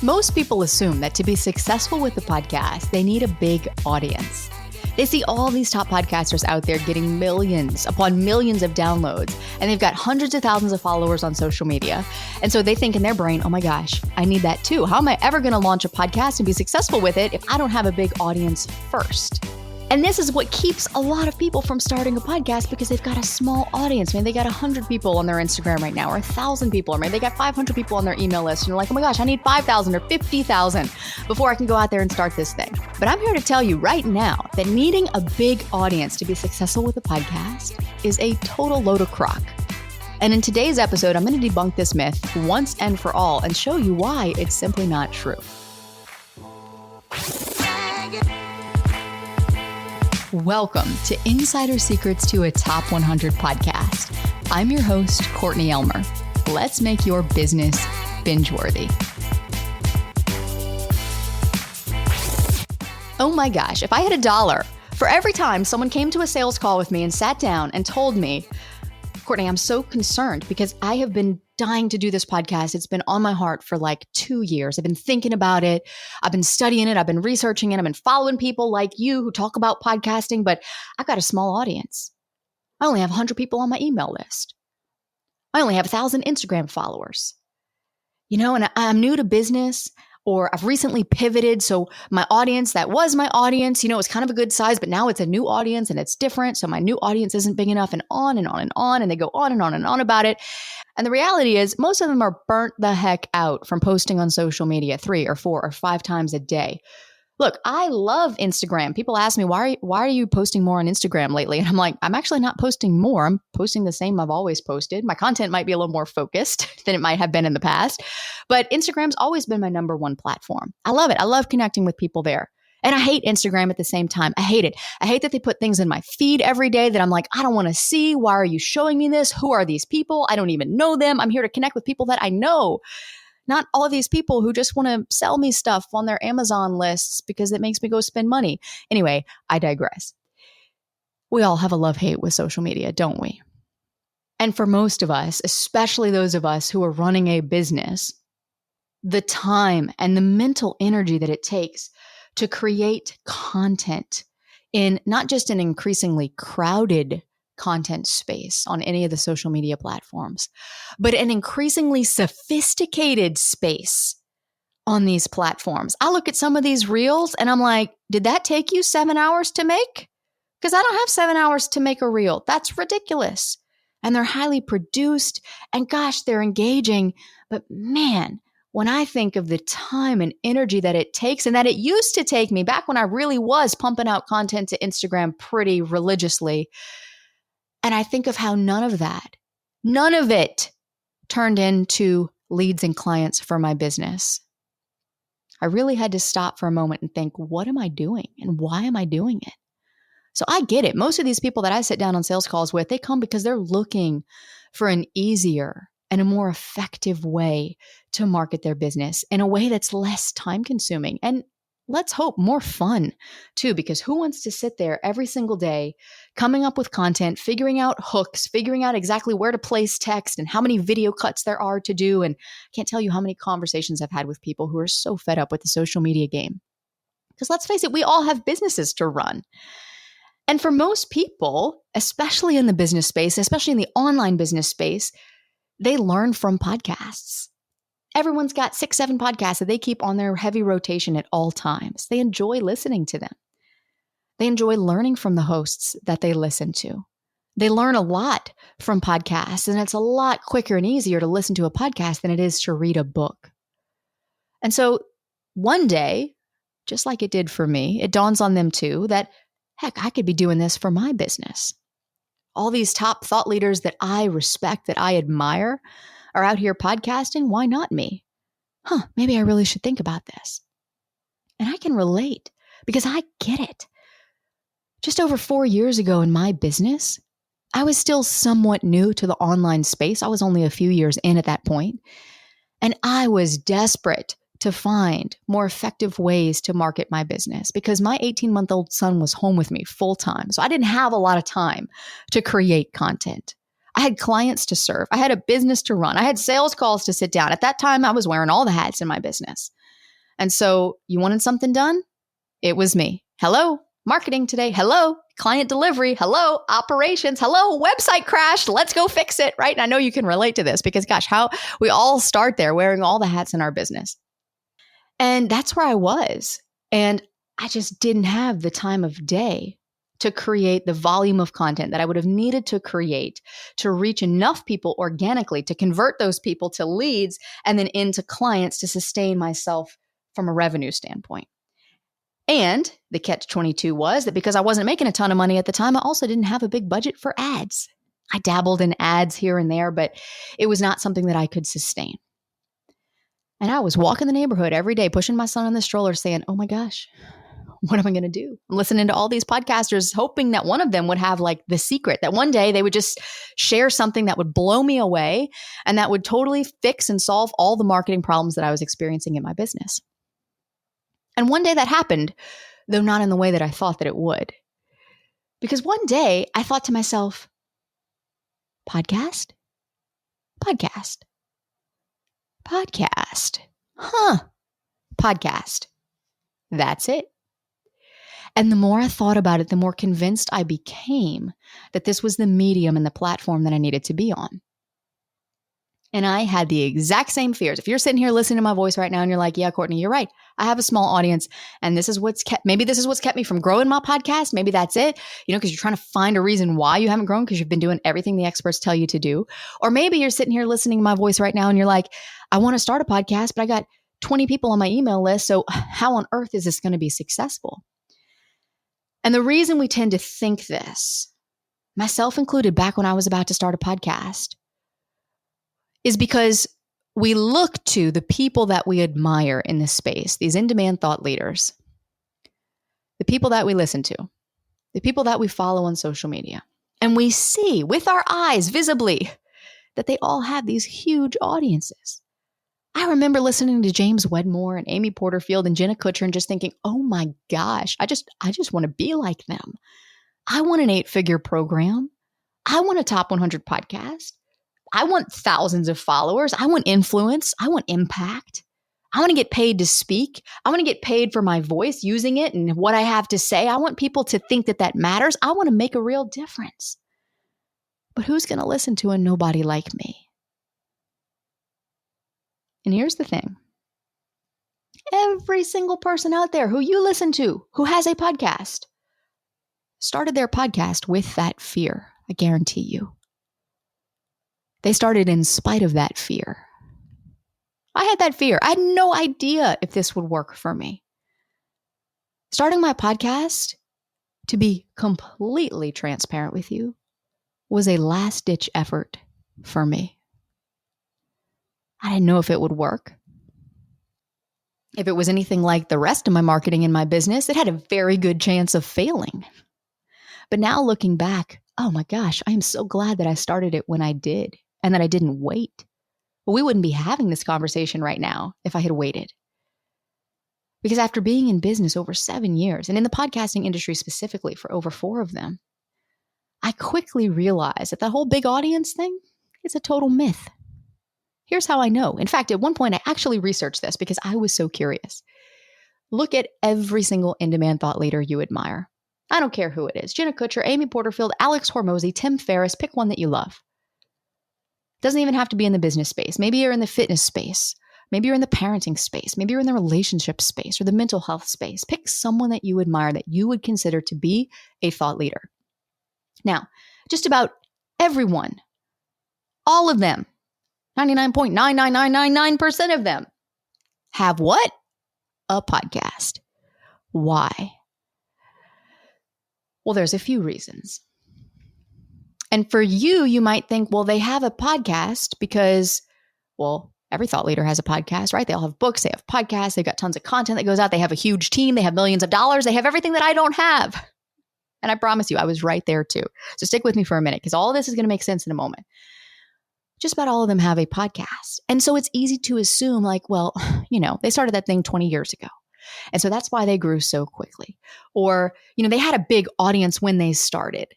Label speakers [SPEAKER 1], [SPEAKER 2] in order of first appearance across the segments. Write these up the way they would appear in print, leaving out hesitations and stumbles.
[SPEAKER 1] Most people assume that to be successful with a podcast, they need a big audience. They see all these top podcasters out there getting millions upon millions of downloads, and they've got hundreds of thousands of followers on social media. And so they think in their brain, oh my gosh, I need that too. How am I ever going to launch a podcast and be successful with it if I don't have a big audience first? And this is what keeps a lot of people from starting a podcast, because they've got a small audience. Maybe they got 100 people on their Instagram right now, or 1,000 people, or maybe they got 500 people on their email list. And you're like, oh my gosh, I need 5,000 or 50,000 before I can go out there and start this thing. But I'm here to tell you right now that needing a big audience to be successful with a podcast is a total load of crock. And in today's episode, I'm going to debunk this myth once and for all and show you why it's simply not true. Welcome to Insider Secrets to a Top 100 podcast. I'm your host, Courtney Elmer. Let's make your business binge-worthy. Oh my gosh, if I had $1 for every time someone came to a sales call with me and sat down and told me, Courtney, I'm so concerned because I have been dying to do this podcast. It's been on my heart for like 2 years. I've been thinking about it. I've been studying it. I've been researching it. I've been following people like you who talk about podcasting, but I've got a small audience. I only have 100 people on my email list. I only have 1,000 Instagram followers. And I'm new to business, or I've recently pivoted. So my audience that was my audience, is kind of a good size, but now it's a new audience and it's different. So my new audience isn't big enough, and on and on and on. And they go on and on and on about it. And the reality is most of them are burnt the heck out from posting on social media 3 or 4 or 5 times a day. Look, I love Instagram. People ask me, why are you posting more on Instagram lately? And I'm like, I'm actually not posting more. I'm posting the same I've always posted. My content might be a little more focused than it might have been in the past, but Instagram's always been my number one platform. I love it. I love connecting with people there. And I hate Instagram at the same time. I hate it. I hate that they put things in my feed every day that I'm like, I don't want to see. Why are you showing me this? Who are these people? I don't even know them. I'm here to connect with people that I know. Not all of these people who just want to sell me stuff on their Amazon lists because it makes me go spend money. Anyway, I digress. We all have a love-hate with social media, don't we? And for most of us, especially those of us who are running a business, the time and the mental energy that it takes to create content in not just an increasingly crowded content space on any of the social media platforms, but an increasingly sophisticated space on these platforms. I look at some of these reels and I'm like, did that take you 7 hours to make? Because I don't have 7 hours to make a reel. That's ridiculous. And they're highly produced and gosh, they're engaging. But man, when I think of the time and energy that it takes, and that it used to take me back when I really was pumping out content to Instagram pretty religiously, and I think of how none of it turned into leads and clients for my business. I really had to stop for a moment and think, what am I doing and why am I doing it? So I get it. Most of these people that I sit down on sales calls with, they come because they're looking for an easier and a more effective way to market their business in a way that's less time consuming. And let's hope more fun too, because who wants to sit there every single day coming up with content, figuring out hooks, figuring out exactly where to place text and how many video cuts there are to do. And I can't tell you how many conversations I've had with people who are so fed up with the social media game. Because let's face it, we all have businesses to run. And for most people, especially in the business space, especially in the online business space, they learn from podcasts. Everyone's got 6, 7 podcasts that they keep on their heavy rotation at all times. They enjoy listening to them. They enjoy learning from the hosts that they listen to. They learn a lot from podcasts, and it's a lot quicker and easier to listen to a podcast than it is to read a book. And so one day, just like it did for me, it dawns on them too that, heck, I could be doing this for my business. All these top thought leaders that I respect, that I admire, are out here podcasting. Why not me? Maybe I really should think about this. And I can relate because I get it. Just over 4 years ago in my business, I was still somewhat new to the online space. I was only a few years in at that point. And I was desperate to find more effective ways to market my business because my 18-month-old son was home with me full time. So I didn't have a lot of time to create content. I had clients to serve. I had a business to run. I had sales calls to sit down. At that time, I was wearing all the hats in my business. And so you wanted something done? It was me. Hello, marketing today. Hello, client delivery. Hello, operations. Hello, website crashed. Let's go fix it, right? And I know you can relate to this because gosh, how we all start there wearing all the hats in our business. And that's where I was. And I just didn't have the time of day to create the volume of content that I would have needed to create to reach enough people organically, to convert those people to leads and then into clients to sustain myself from a revenue standpoint. And the catch-22 was that because I wasn't making a ton of money at the time, I also didn't have a big budget for ads. I dabbled in ads here and there, but it was not something that I could sustain. And I was walking the neighborhood every day, pushing my son in the stroller saying, oh my gosh, what am I going to do? I'm listening to all these podcasters, hoping that one of them would have like the secret, that one day they would just share something that would blow me away and that would totally fix and solve all the marketing problems that I was experiencing in my business. And one day that happened, though not in the way that I thought that it would. Because one day I thought to myself, podcast? Podcast. Podcast. Podcast. That's it. And the more I thought about it, the more convinced I became that this was the medium and the platform that I needed to be on. And I had the exact same fears. If you're sitting here listening to my voice right now and you're like, yeah, Courtney, you're right. I have a small audience and this is what's kept me from growing my podcast. Maybe that's it, because you're trying to find a reason why you haven't grown because you've been doing everything the experts tell you to do. Or maybe you're sitting here listening to my voice right now and you're like, I want to start a podcast, but I got 20 people on my email list. So how on earth is this going to be successful? And the reason we tend to think this, myself included, back when I was about to start a podcast, is because we look to the people that we admire in this space, these in-demand thought leaders, the people that we listen to, the people that we follow on social media. And we see with our eyes visibly that they all have these huge audiences. I remember listening to James Wedmore and Amy Porterfield and Jenna Kutcher and just thinking, oh my gosh, I just want to be like them. I want an 8-figure program. I want a top 100 podcast. I want thousands of followers. I want influence. I want impact. I want to get paid to speak. I want to get paid for my voice, using it and what I have to say. I want people to think that that matters. I want to make a real difference. But who's going to listen to a nobody like me? And here's the thing. Every single person out there who you listen to, who has a podcast, started their podcast with that fear. I guarantee you. They started in spite of that fear. I had that fear. I had no idea if this would work for me. Starting my podcast, to be completely transparent with you, was a last-ditch effort for me. I didn't know if it would work. If it was anything like the rest of my marketing in my business, it had a very good chance of failing. But now looking back, oh my gosh, I am so glad that I started it when I did and that I didn't wait. Well, we wouldn't be having this conversation right now if I had waited. Because after being in business over 7 years, and in the podcasting industry specifically for over 4 of them, I quickly realized that the whole big audience thing is a total myth. Here's how I know. In fact, at one point, I actually researched this because I was so curious. Look at every single in-demand thought leader you admire. I don't care who it is. Jenna Kutcher, Amy Porterfield, Alex Hormozy, Tim Ferris, pick one that you love. Doesn't even have to be in the business space. Maybe you're in the fitness space. Maybe you're in the parenting space. Maybe you're in the relationship space or the mental health space. Pick someone that you admire that you would consider to be a thought leader. Now, just about everyone, all of them, 99.99999% of them have what? A podcast. Why? Well, there's a few reasons. And for you, you might think, well, they have a podcast because, well, every thought leader has a podcast, right? They all have books, they have podcasts, they've got tons of content that goes out, they have a huge team, they have millions of dollars, they have everything that I don't have. And I promise you, I was right there too. So stick with me for a minute because all of this is going to make sense in a moment. Just about all of them have a podcast. And so it's easy to assume like, well, they started that thing 20 years ago. And so that's why they grew so quickly. Or, they had a big audience when they started.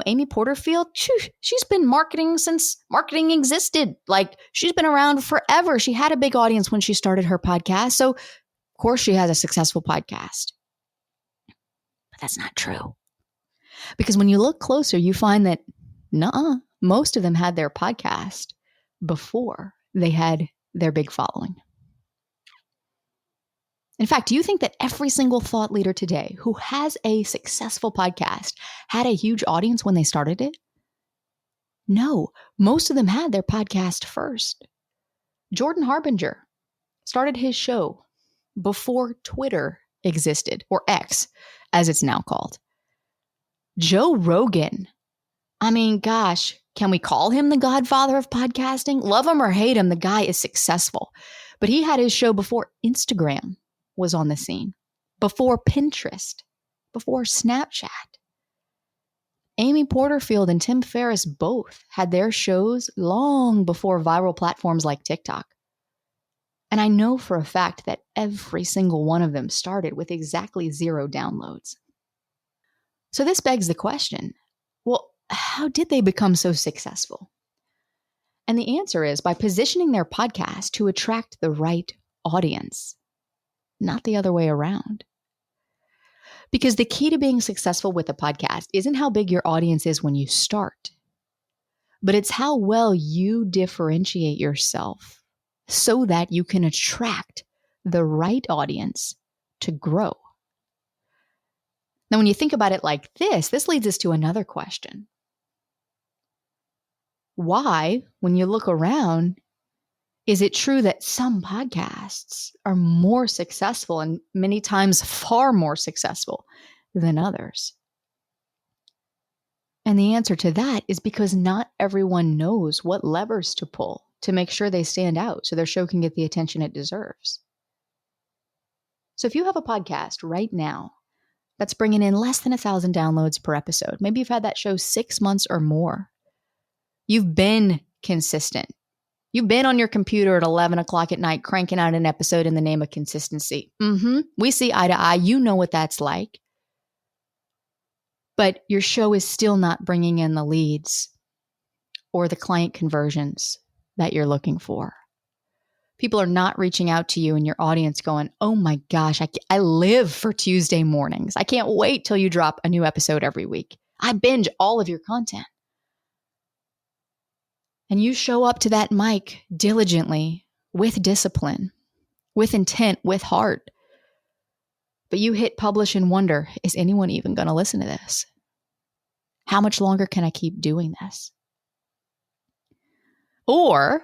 [SPEAKER 1] Amy Porterfield, she's been marketing since marketing existed. Like, she's been around forever. She had a big audience when she started her podcast. So, of course, she has a successful podcast. But that's not true. Because when you look closer, you find that, most of them had their podcast before they had their big following. In fact, do you think that every single thought leader today who has a successful podcast had a huge audience when they started it? No, most of them had their podcast first. Jordan Harbinger started his show before Twitter existed, or X, as it's now called. Joe Rogan, gosh, can we call him the godfather of podcasting? Love him or hate him, the guy is successful. But he had his show before Instagram was on the scene, before Pinterest, before Snapchat. Amy Porterfield and Tim Ferris both had their shows long before viral platforms like TikTok. And I know for a fact that every single one of them started with exactly 0 downloads. So this begs the question, well, how did they become so successful? And the answer is by positioning their podcast to attract the right audience, not the other way around. Because the key to being successful with a podcast isn't how big your audience is when you start, but it's how well you differentiate yourself so that you can attract the right audience to grow. Now, when you think about it like this leads us to another question. Why, when you look around, is it true that some podcasts are more successful and many times far more successful than others? And the answer to that is because not everyone knows what levers to pull to make sure they stand out so their show can get the attention it deserves. So if you have a podcast right now that's bringing in less than 1,000 downloads per episode, maybe you've had that show 6 months or more, you've been consistent. You've been on your computer at 11 o'clock at night cranking out an episode in the name of consistency. We see eye to eye. You know what that's like. But your show is still not bringing in the leads or the client conversions that you're looking for. People are not reaching out to you and your audience going, oh my gosh, I live for Tuesday mornings. I can't wait till you drop a new episode every week. I binge all of your content. And you show up to that mic diligently, with discipline, with intent, with heart. But you hit publish and wonder, is anyone even going to listen to this? How much longer can I keep doing this? Or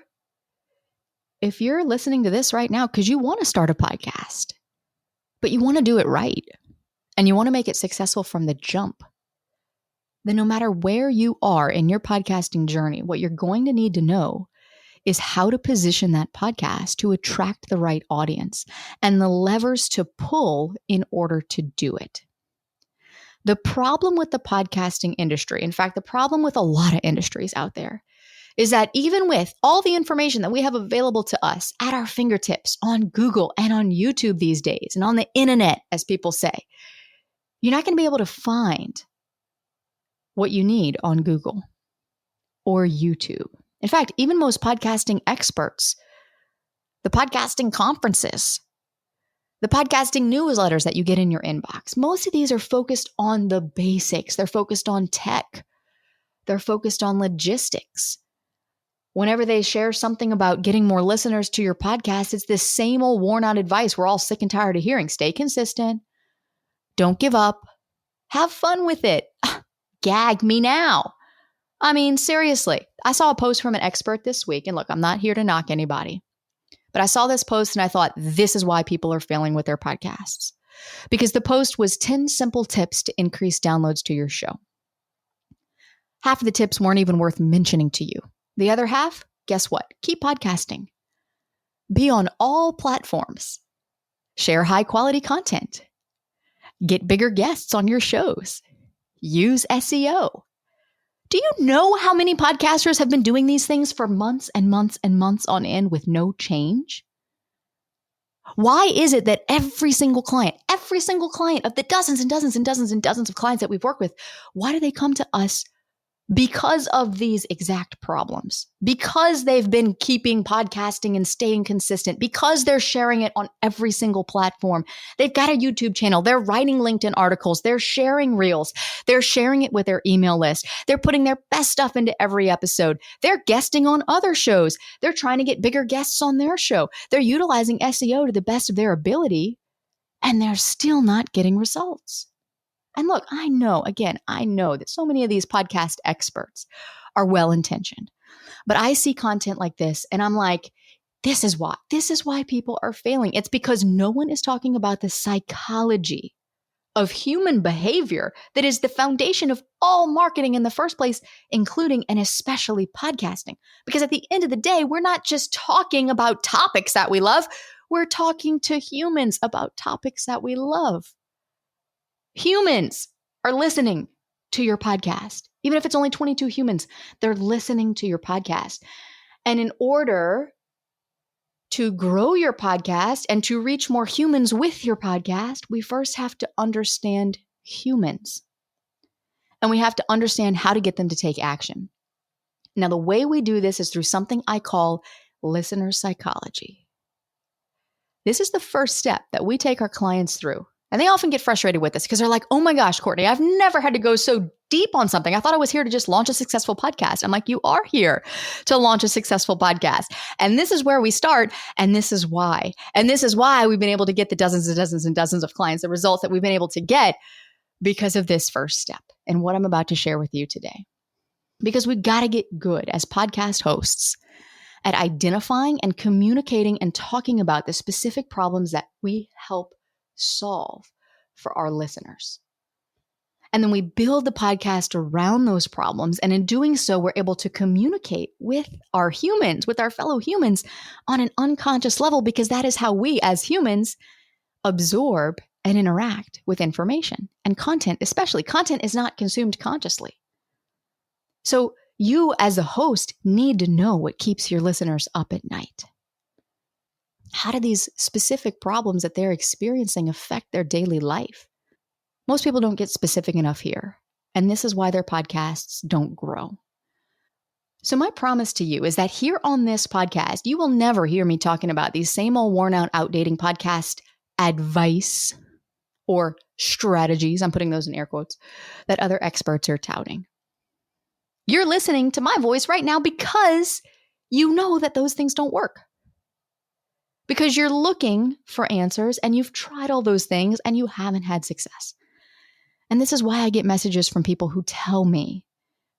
[SPEAKER 1] if you're listening to this right now because you want to start a podcast, but you want to do it right, and you want to make it successful from the jump, then no matter where you are in your podcasting journey, what you're going to need to know is how to position that podcast to attract the right audience and the levers to pull in order to do it. The problem with the podcasting industry, in fact, the problem with a lot of industries out there, is that even with all the information that we have available to us at our fingertips on Google and on YouTube these days, and on the internet, as people say, you're not going to be able to find what you need on Google or YouTube. In fact, even most podcasting experts, the podcasting conferences, the podcasting newsletters that you get in your inbox, most of these are focused on the basics. They're focused on tech. They're focused on logistics. Whenever they share something about getting more listeners to your podcast, it's this same old worn out advice we're all sick and tired of hearing. Stay consistent. Don't give up. Have fun with it. Gag me now. Seriously, I saw a post from an expert this week, and look, I'm not here to knock anybody, but I saw this post and I thought, this is why people are failing with their podcasts. Because the post was 10 simple tips to increase downloads to your show. Half of the tips weren't even worth mentioning to you. The other half, guess what? Keep podcasting. Be on all platforms. Share high quality content. Get bigger guests on your shows. Use SEO. Do you know how many podcasters have been doing these things for months and months and months on end with no change? Why is it that every single client of the dozens and dozens and dozens and dozens of clients that we've worked with, why do they come to us because of these exact problems, because they've been keeping podcasting and staying consistent, because they're sharing it on every single platform. They've got a YouTube channel. They're writing LinkedIn articles. They're sharing reels. They're sharing it with their email list. They're putting their best stuff into every episode. They're guesting on other shows. They're trying to get bigger guests on their show. They're utilizing SEO to the best of their ability, and they're still not getting results. And look, I know that so many of these podcast experts are well-intentioned, but I see content like this and I'm like, this is why people are failing. It's because no one is talking about the psychology of human behavior that is the foundation of all marketing in the first place, including and especially podcasting. Because at the end of the day, we're not just talking about topics that we love. We're talking to humans about topics that we love. Humans are listening to your podcast. Even if it's only 22 humans, they're listening to your podcast. And in order to grow your podcast and to reach more humans with your podcast, we first have to understand humans. And we have to understand how to get them to take action. Now, the way we do this is through something I call listener psychology. This is the first step that we take our clients through. And they often get frustrated with this because they're like, oh my gosh, Courtney, I've never had to go so deep on something. I thought I was here to just launch a successful podcast. I'm like, you are here to launch a successful podcast. And this is where we start. And this is why. And this is why we've been able to get the dozens and dozens and dozens of clients, the results that we've been able to get because of this first step and what I'm about to share with you today. Because we've got to get good as podcast hosts at identifying and communicating and talking about the specific problems that we help solve for our listeners. And then we build the podcast around those problems. And in doing so, we're able to communicate with our humans, with our fellow humans on an unconscious level, because that is how we as humans absorb and interact with information and content, especially content is not consumed consciously. So you as a host need to know what keeps your listeners up at night. How do these specific problems that they're experiencing affect their daily life? Most people don't get specific enough here, and this is why their podcasts don't grow. So my promise to you is that here on this podcast, you will never hear me talking about these same old worn out, outdating podcast advice or strategies, I'm putting those in air quotes, that other experts are touting. You're listening to my voice right now because you know that those things don't work. Because you're looking for answers and you've tried all those things and you haven't had success. And this is why I get messages from people who tell me,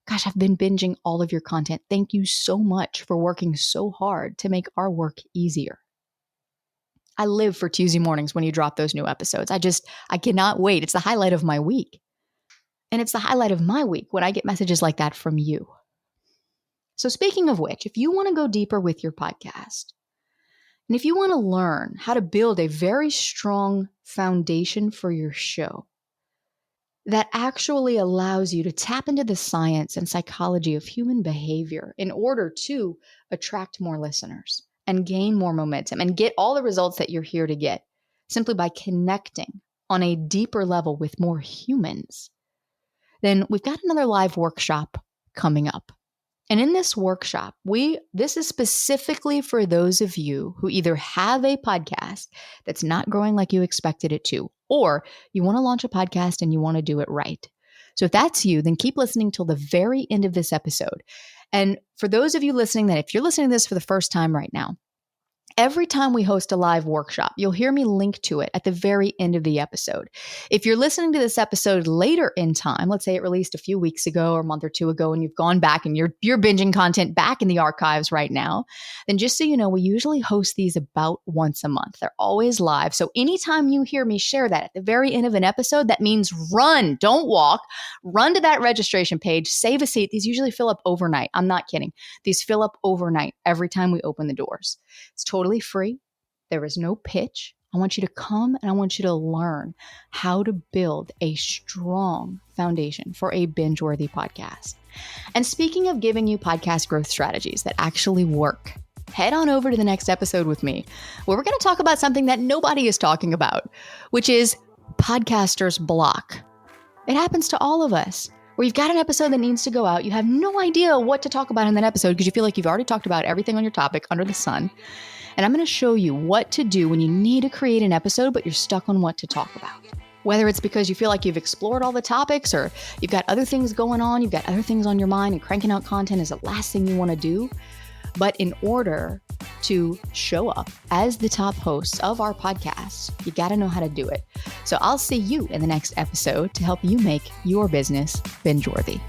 [SPEAKER 1] gosh, I've been binging all of your content. Thank you so much for working so hard to make our work easier. I live for Tuesday mornings when you drop those new episodes. I cannot wait. It's the highlight of my week. And it's the highlight of my week when I get messages like that from you. So speaking of which, if you want to go deeper with your podcast, and if you want to learn how to build a very strong foundation for your show that actually allows you to tap into the science and psychology of human behavior in order to attract more listeners and gain more momentum and get all the results that you're here to get simply by connecting on a deeper level with more humans, then we've got another live workshop coming up. And in this workshop, this is specifically for those of you who either have a podcast that's not growing like you expected it to, or you want to launch a podcast and you want to do it right. So if that's you, then keep listening till the very end of this episode. And for those of you listening, that if you're listening to this for the first time right now, every time we host a live workshop, you'll hear me link to it at the very end of the episode. If you're listening to this episode later in time, let's say it released a few weeks ago or a month or two ago, and you've gone back and you're binging content back in the archives right now, then just so you know, we usually host these about once a month. They're always live. So anytime you hear me share that at the very end of an episode, that means run, don't walk, run to that registration page, save a seat. These usually fill up overnight. I'm not kidding. These fill up overnight every time we open the doors. It's totally free. There is no pitch. I want you to come and I want you to learn how to build a strong foundation for a binge-worthy podcast. And speaking of giving you podcast growth strategies that actually work, head on over to the next episode with me, where we're going to talk about something that nobody is talking about, which is podcaster's block. It happens to all of us. Or you've got an episode that needs to go out. You have no idea what to talk about in that episode because you feel like you've already talked about everything on your topic under the sun. And I'm going to show you what to do when you need to create an episode, but you're stuck on what to talk about. Whether it's because you feel like you've explored all the topics or you've got other things going on, you've got other things on your mind, and cranking out content is the last thing you want to do. But in order to show up as the top host of our podcast, you got to know how to do it. So I'll see you in the next episode to help you make your business binge-worthy.